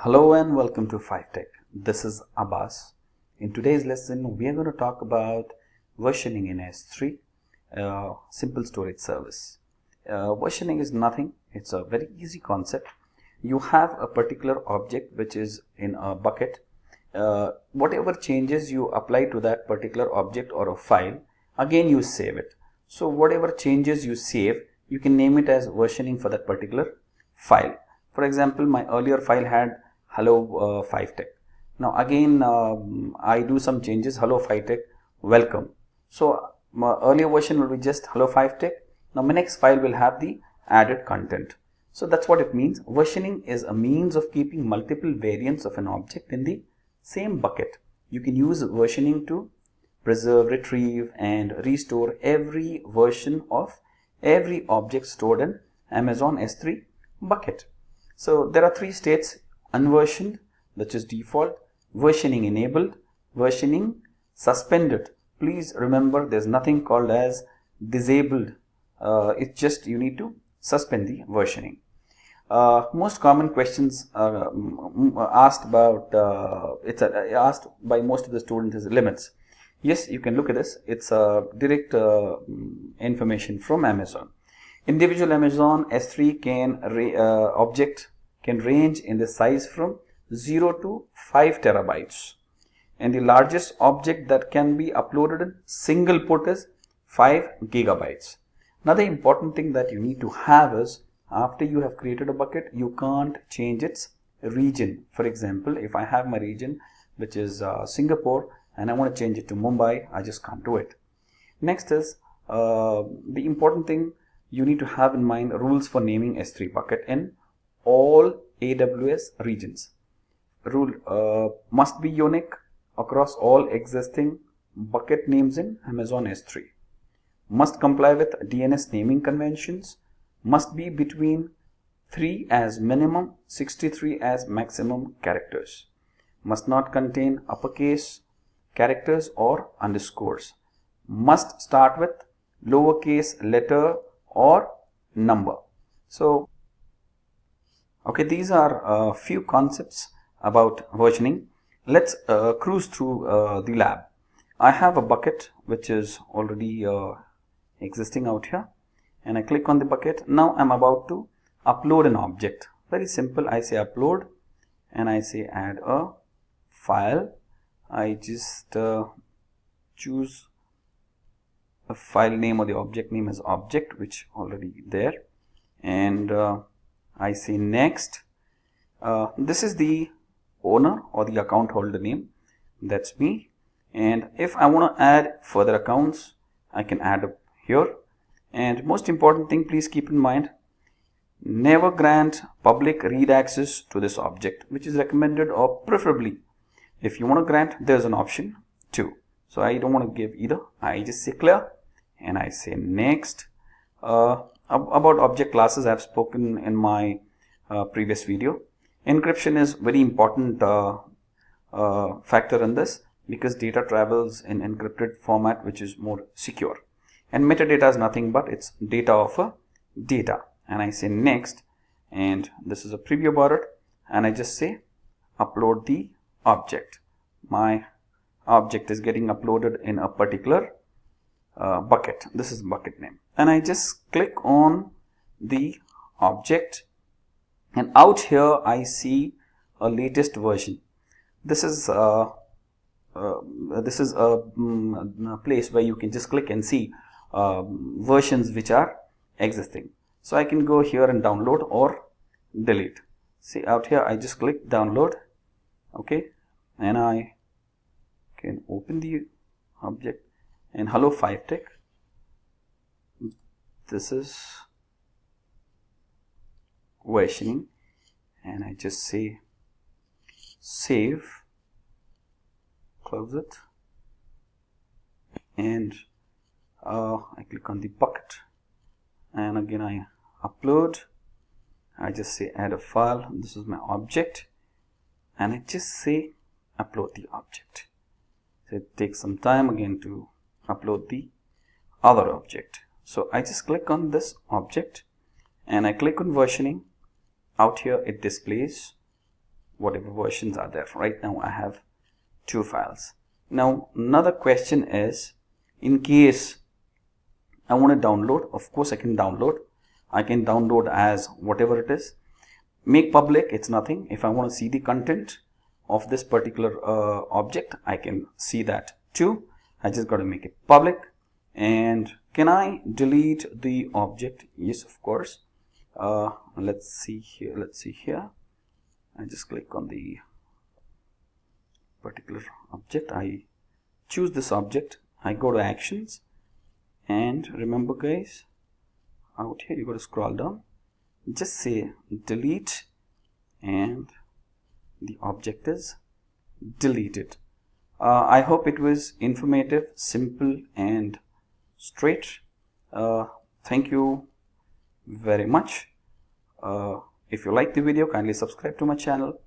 Hello and welcome to 5Tech. This is Abbas. In today's lesson, we are going to talk about versioning in S3, simple storage service. Versioning is nothing. It's a very easy concept. You have a particular object which is in a bucket. Whatever changes you apply to that particular object or a file, again you save it. So whatever changes you save, you can name it as versioning for that particular file. For example, my earlier file had hello 5Tech. Now again I do some changes, hello 5Tech, welcome. So my earlier version will be just hello 5Tech. Now my next file will have the added content. So that's what it means. Versioning is a means of keeping multiple variants of an object in the same bucket. You can use versioning to preserve, retrieve and restore every version of every object stored in Amazon S3 bucket. So there are three states: unversioned, which is default; versioning enabled; versioning suspended. Please remember, there's nothing called as disabled. It's just you need to suspend the versioning. Most common questions are asked about, asked by most of the students is limits. Yes, you can look at this. It's direct information from Amazon. Individual Amazon S3 object can range in the size from 0 to 5 terabytes, and the largest object that can be uploaded in single put is 5 gigabytes. Another important thing that you need to have is, after you have created a bucket, you can't change its region. For example, if I have my region which is Singapore and I want to change it to Mumbai, I just can't do it. Next is the important thing you need to have in mind: rules for naming S3 bucket in all AWS regions. Rule must be unique across all existing bucket names in Amazon S3. Must comply with DNS naming conventions. Must be between 3 as minimum, 63 as maximum characters. Must not contain uppercase characters or underscores. Must start with lowercase letter or number. So okay, these are a few concepts about versioning. Let's cruise through the lab. I have a bucket which is already existing out here, and I click on the bucket. Now I'm about to upload an object. Very simple. I say upload and I say add a file. I just choose a file name, or the object name as object, which already there, and I say next. This is the owner or the account holder name, that's me. And if I want to add further accounts, I can add up here. And most important thing, please keep in mind, never grant public read access to this object, which is recommended, or preferably if you want to grant, there's an option too. So I don't want to give either. I just say clear and I say next. About object classes, I've spoken in my previous video. Encryption is very important factor in this, because data travels in encrypted format, which is more secure. And metadata is nothing but it's data of a data. And I say next, and this is a preview about it, and I just say upload the object. My object is getting uploaded in a particular bucket. This is bucket name, and I just click on the object, and out here I see a latest version. This is a place where you can just click and see versions which are existing. So I can go here and download or delete. See out here, I just click download, okay, and I can open the object, and hello 5Tech. This is versioning, and I just say save, close it, and I click on the bucket, and again I upload. I just say add a file. This is my object, and I just say upload the object. So it takes some time again to upload the other object. So I just click on this object and I click on versioning. Out here it displays whatever versions are there. Right now I have 2 files. Now another question is, in case I want to download, of course I can download. I can download as whatever it is. Make public, it's nothing. If I want to see the content of this particular object, I can see that too. I just got to make it public. And can I delete the object? Yes, of course. Let's see here. I just click on the particular object. I choose this object. I go to actions, and remember guys, out here you got to scroll down, just say delete, and the object is deleted. I hope it was informative, simple and straight. Thank you very much. If you like the video, kindly subscribe to my channel.